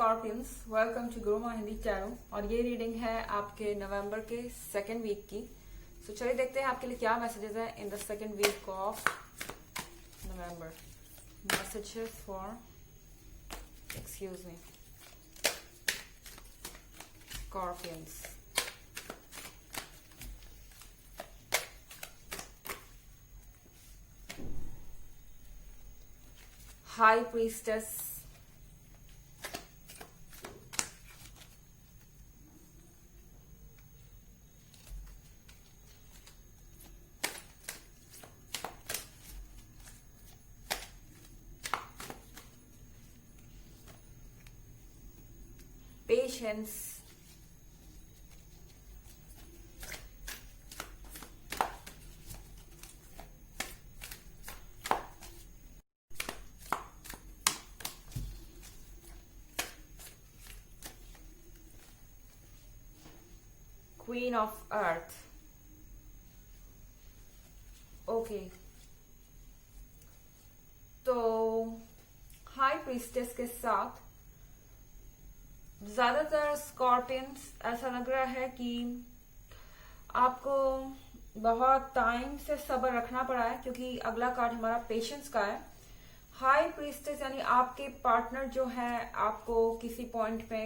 Scorpions, welcome to Guruma Hindi tarot. और ये reading है आपके नवंबर के सेकेंड वीक की। सो चलिए देखते हैं आपके लिए क्या मैसेजेस है in the second week of November. Messages for excuse me scorpions. High priestess, patience, Queen of Earth। Okay, तो हाई प्रीस्टेस के साथ ज्यादातर स्कॉर्पियंस ऐसा लग रहा है कि आपको बहुत टाइम से सब्र रखना पड़ा है, क्योंकि अगला कार्ड हमारा पेशेंस का है। हाई प्रीस्टेस यानी आपके पार्टनर जो है आपको किसी पॉइंट पे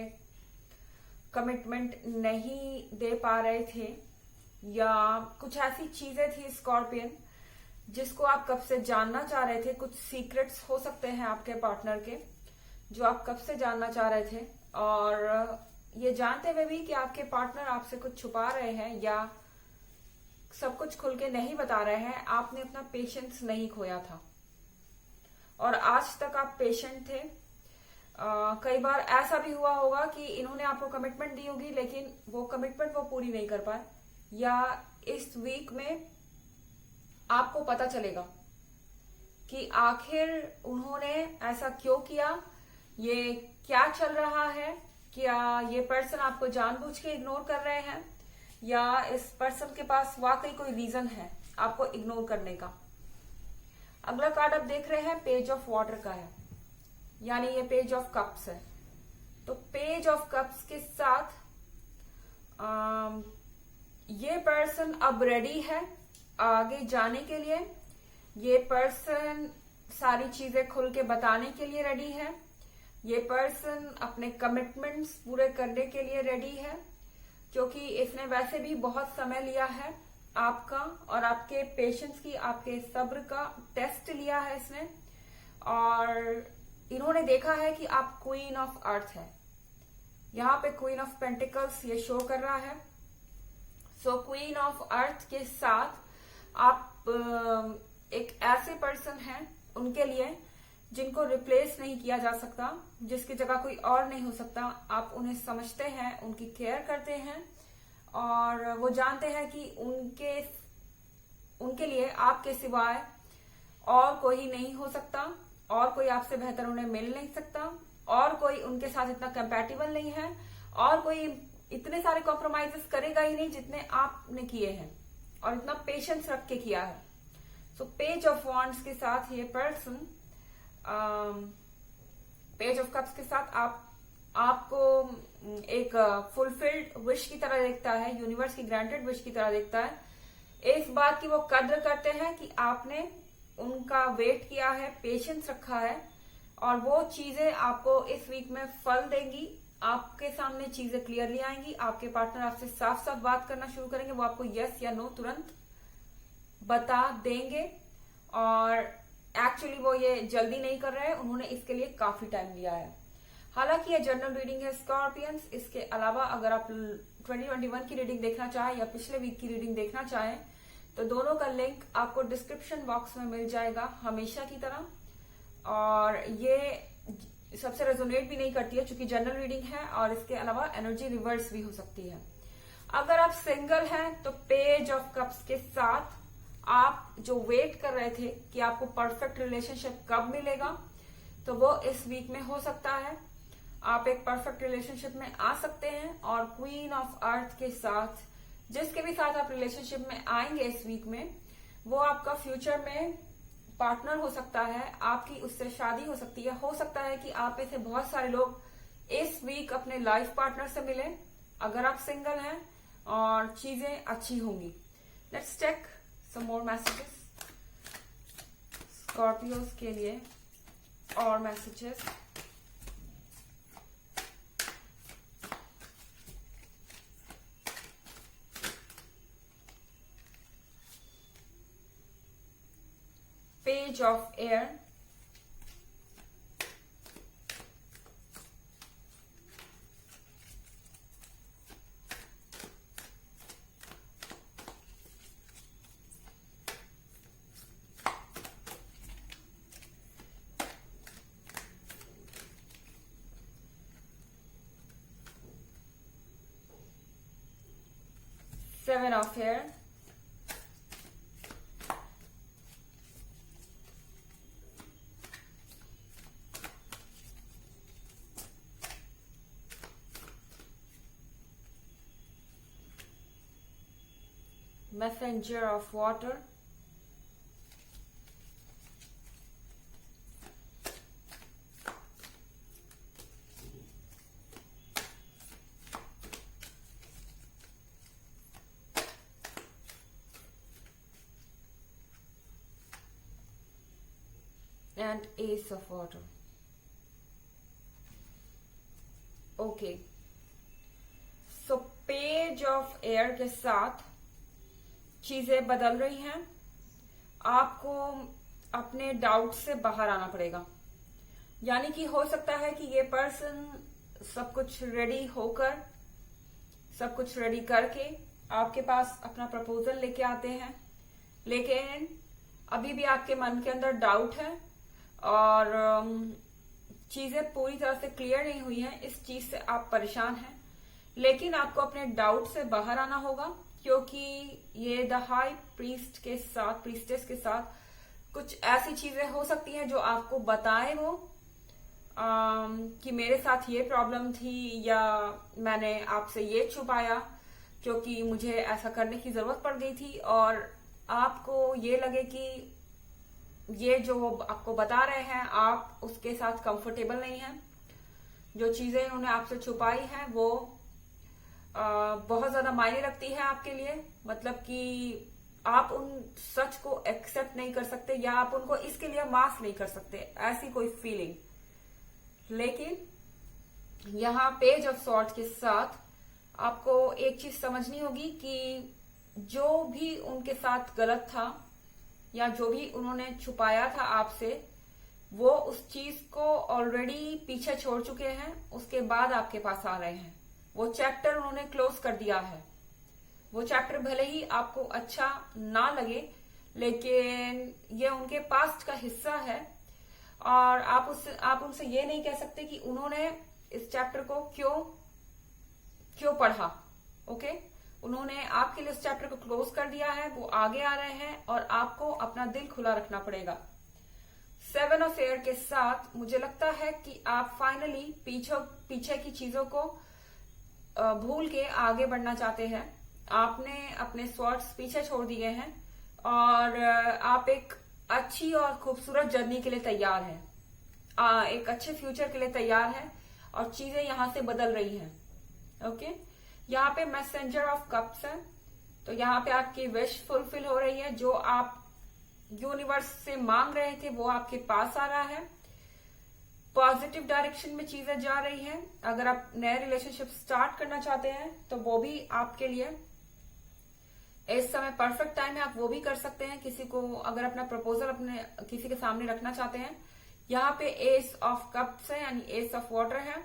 कमिटमेंट नहीं दे पा रहे थे, या कुछ ऐसी चीजें थी स्कॉर्पियन जिसको आप कब से जानना चाह रहे थे। कुछ सीक्रेट्स हो सकते हैं आपके पार्टनर के जो आप कब से जानना चाह रहे थे, और ये जानते हुए भी कि आपके पार्टनर आपसे कुछ छुपा रहे हैं या सब कुछ खुल के नहीं बता रहे हैं, आपने अपना पेशेंस नहीं खोया था और आज तक आप पेशेंट थे। कई बार ऐसा भी हुआ होगा कि इन्होंने आपको कमिटमेंट दी होगी, लेकिन वो कमिटमेंट वो पूरी नहीं कर पाए, या इस वीक में आपको पता चलेगा कि आखिर उन्होंने ऐसा क्यों किया, ये क्या चल रहा है। क्या ये पर्सन आपको जानबूझ के इग्नोर कर रहे हैं, या इस पर्सन के पास वाकई कोई रीजन है आपको इग्नोर करने का। अगला कार्ड आप देख रहे हैं पेज ऑफ वाटर का है, यानी ये पेज ऑफ कप्स है। तो पेज ऑफ कप्स के साथ ये पर्सन अब रेडी है आगे जाने के लिए। ये पर्सन सारी चीजें खुल के बताने के लिए रेडी है। ये पर्सन अपने कमिटमेंट्स पूरे करने के लिए रेडी है, क्योंकि इसने वैसे भी बहुत समय लिया है आपका, और आपके पेशेंस की, आपके सब्र का टेस्ट लिया है इसने। और इन्होंने देखा है कि आप क्वीन ऑफ अर्थ है। यहाँ पे क्वीन ऑफ पेंटिकल्स ये शो कर रहा है। सो क्वीन ऑफ अर्थ के साथ आप एक ऐसे पर्सन हैं उनके लिए जिनको रिप्लेस नहीं किया जा सकता, जिसकी जगह कोई और नहीं हो सकता। आप उन्हें समझते हैं, उनकी केयर करते हैं, और वो जानते हैं कि उनके लिए आपके सिवाय और कोई नहीं हो सकता, और कोई आपसे बेहतर उन्हें मिल नहीं सकता, और कोई उनके साथ इतना कंपैटिबल नहीं है, और कोई इतने सारे कॉम्प्रोमाइजेस करेगा ही नहीं जितने आपने किए हैं, और इतना पेशेंस रख के किया है। सो पेज ऑफ वॉन्ड्स के साथ ये पर्सन, पेज ऑफ कप्स के साथ आपको एक फुलफिल्ड विश की तरह देखता है, यूनिवर्स की ग्रांटेड विश की तरह देखता है। इस बात की वो कद्र करते हैं कि आपने उनका वेट किया है, पेशेंस रखा है, और वो चीजें आपको इस वीक में फल देंगी। आपके सामने चीजें क्लियरली आएंगी, आपके पार्टनर आपसे साफ साफ बात करना शुरू करेंगे, वो आपको यस या नो तुरंत बता देंगे। और एक्चुअली वो ये जल्दी नहीं कर रहे हैं, उन्होंने इसके लिए काफी टाइम लिया है। हालांकि ये जनरल रीडिंग है स्कॉर्पियंस। इसके अलावा अगर आप 2021 की रीडिंग देखना चाहें या पिछले वीक की रीडिंग देखना चाहें, तो दोनों का लिंक आपको डिस्क्रिप्शन बॉक्स में मिल जाएगा हमेशा की तरह। और ये सबसे रेजोनेट भी नहीं करती है क्योंकि जनरल रीडिंग है, और इसके अलावा एनर्जी रिवर्स भी हो सकती है। अगर आप सिंगल हैं तो पेज ऑफ कप्स के साथ आप जो वेट कर रहे थे कि आपको परफेक्ट रिलेशनशिप कब मिलेगा, तो वो इस वीक में हो सकता है। आप एक परफेक्ट रिलेशनशिप में आ सकते हैं, और क्वीन ऑफ अर्थ के साथ जिसके भी साथ आप रिलेशनशिप में आएंगे इस वीक में, वो आपका फ्यूचर में पार्टनर हो सकता है, आपकी उससे शादी हो सकती है। हो सकता है कि आप में से बहुत सारे लोग इस वीक अपने लाइफ पार्टनर से मिले अगर आप सिंगल हैं, और चीजें अच्छी होंगी। Let's check some more messages scorpios के लिए और messages. Page of air, seven of air, messenger of water, and ace of water. Okay, so page of air के साथ चीजें बदल रही हैं। आपको अपने डाउट से बाहर आना पड़ेगा, यानी कि हो सकता है कि ये पर्सन सब कुछ रेडी होकर, सब कुछ रेडी करके आपके पास अपना प्रपोजल लेके आते हैं, लेकिन अभी भी आपके मन के अंदर डाउट है और चीजें पूरी तरह से क्लियर नहीं हुई हैं। इस चीज से आप परेशान हैं, लेकिन आपको अपने डाउट से बाहर आना होगा, क्योंकि ये द हाई प्रीस्ट के साथ, प्रीस्टेस के साथ कुछ ऐसी चीजें हो सकती हैं जो आपको बताएं वो कि मेरे साथ ये प्रॉब्लम थी, या मैंने आपसे ये छुपाया क्योंकि मुझे ऐसा करने की जरूरत पड़ गई थी, और आपको ये लगे कि ये जो आपको बता रहे हैं आप उसके साथ कंफर्टेबल नहीं हैं। जो चीजें उन्होंने आपसे छुपाई हैं वो बहुत ज्यादा मायने रखती है आपके लिए, मतलब कि आप उन सच को एक्सेप्ट नहीं कर सकते, या आप उनको इसके लिए माफ नहीं कर सकते, ऐसी कोई फीलिंग। लेकिन यहाँ पेज ऑफ सॉर्ड्स के साथ आपको एक चीज समझनी होगी कि जो भी उनके साथ गलत था या जो भी उन्होंने छुपाया था आपसे, वो उस चीज को ऑलरेडी पीछे छोड़ चुके हैं, उसके बाद आपके पास आ रहे हैं। वो चैप्टर उन्होंने क्लोज कर दिया है। वो चैप्टर भले ही आपको अच्छा ना लगे, लेकिन ये उनके पास्ट का हिस्सा है, और आप उनसे ये नहीं कह सकते कि उन्होंने इस चैप्टर को क्यों पढ़ा। ओके, उन्होंने आपके लिए इस चैप्टर को क्लोज कर दिया है, वो आगे आ रहे हैं और आपको अपना दिल खुला रखना पड़ेगा। सेवन ऑफ एयर के साथ मुझे लगता है कि आप फाइनली पीछे की चीजों को भूल के आगे बढ़ना चाहते हैं। आपने अपने स्वॉर्ड्स पीछे छोड़ दिए हैं और आप एक अच्छी और खूबसूरत जर्नी के लिए तैयार हैं, एक अच्छे फ्यूचर के लिए तैयार हैं, और चीजें यहां से बदल रही हैं। ओके, यहाँ पे मैसेंजर ऑफ कप्स है, तो यहाँ पे आपकी विश फुलफिल हो रही है। जो आप यूनिवर्स से मांग रहे थे वो आपके पास आ रहा है। पॉजिटिव डायरेक्शन में चीजें जा रही हैं। अगर आप नए रिलेशनशिप स्टार्ट करना चाहते हैं तो वो भी आपके लिए इस समय परफेक्ट टाइम है, आप वो भी कर सकते हैं। किसी को अगर अपना प्रपोजल अपने किसी के सामने रखना चाहते हैं, यहाँ पे एस ऑफ कप्स है, यानी एस ऑफ वाटर है,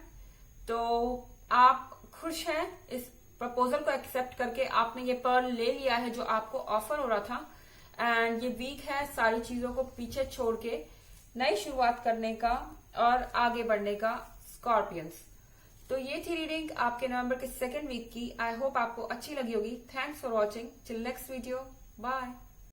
तो आप खुश हैं इस प्रपोजल को एक्सेप्ट करके। आपने ये पर्ल ले लिया है जो आपको ऑफर हो रहा था, एंड ये वीक है सारी चीजों को पीछे छोड़ के नई शुरुआत करने का और आगे बढ़ने का, स्कॉर्पियंस। तो ये थी रीडिंग आपके नवंबर के सेकेंड वीक की। आई होप आपको अच्छी लगी होगी। Thanks for watching. Till next video, bye.